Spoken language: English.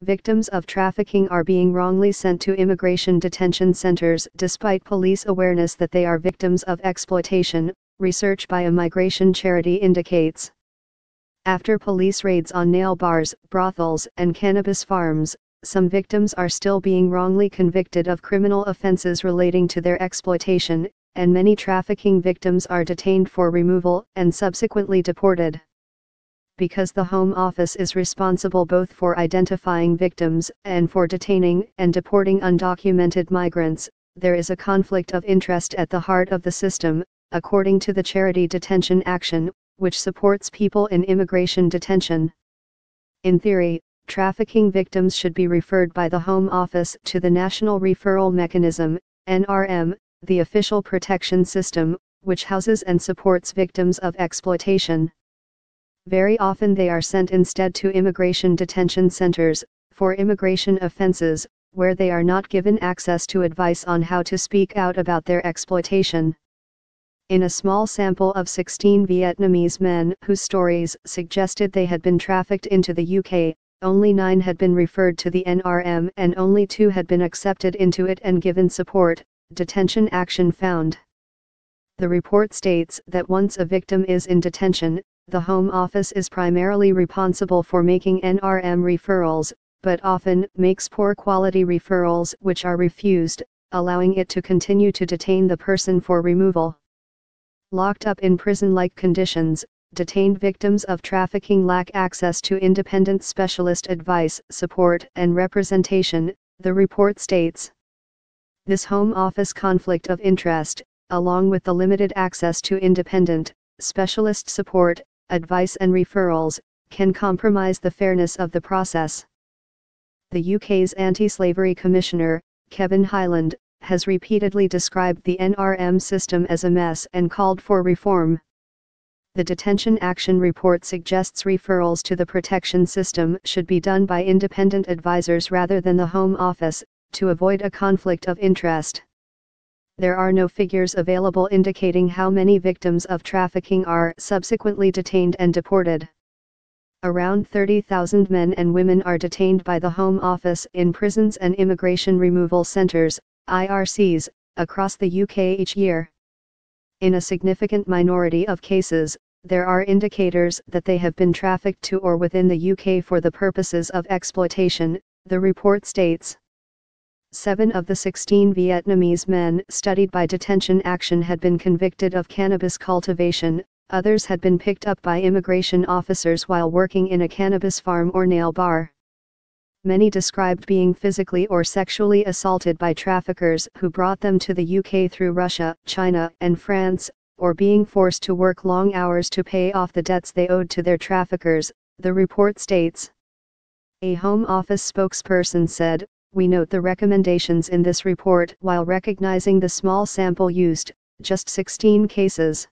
Victims of trafficking are being wrongly sent to immigration detention centers despite police awareness that they are victims of exploitation, research by a migration charity indicates. After police raids on nail bars, brothels, and cannabis farms, some victims are still being wrongly convicted of criminal offenses relating to their exploitation, and many trafficking victims are detained for removal and subsequently deported. Because the Home Office is responsible both for identifying victims and for detaining and deporting undocumented migrants, there is a conflict of interest at the heart of the system, according to the charity Detention Action, which supports people in immigration detention. In theory, trafficking victims should be referred by the Home Office to the National Referral Mechanism, NRM, the official protection system, which houses and supports victims of exploitation. Very often they are sent instead to immigration detention centers, for immigration offenses, where they are not given access to advice on how to speak out about their exploitation. In a small sample of 16 Vietnamese men whose stories suggested they had been trafficked into the UK, only 9 had been referred to the NRM and only 2 had been accepted into it and given support, Detention Action found. The report states that once a victim is in detention, the Home Office is primarily responsible for making NRM referrals, but often makes poor quality referrals which are refused, allowing it to continue to detain the person for removal. Locked up in prison-like conditions, detained victims of trafficking lack access to independent specialist advice, support, and representation, the report states. This Home Office conflict of interest, along with the limited access to independent, specialist support, advice and referrals, can compromise the fairness of the process. The UK's Anti-Slavery Commissioner, Kevin Hyland, has repeatedly described the NRM system as a mess and called for reform. The Detention Action report suggests referrals to the protection system should be done by independent advisors rather than the Home Office, to avoid a conflict of interest. There are no figures available indicating how many victims of trafficking are subsequently detained and deported. Around 30,000 men and women are detained by the Home Office in prisons and immigration removal centers, IRCs, across the UK each year. In a significant minority of cases, there are indicators that they have been trafficked to or within the UK for the purposes of exploitation, the report states. 7 of the 16 Vietnamese men studied by Detention Action had been convicted of cannabis cultivation, others had been picked up by immigration officers while working in a cannabis farm or nail bar. Many described being physically or sexually assaulted by traffickers who brought them to the UK through Russia, China, and France, or being forced to work long hours to pay off the debts they owed to their traffickers, the report states. A Home Office spokesperson said, "We note the recommendations in this report while recognizing the small sample used, just 16 cases.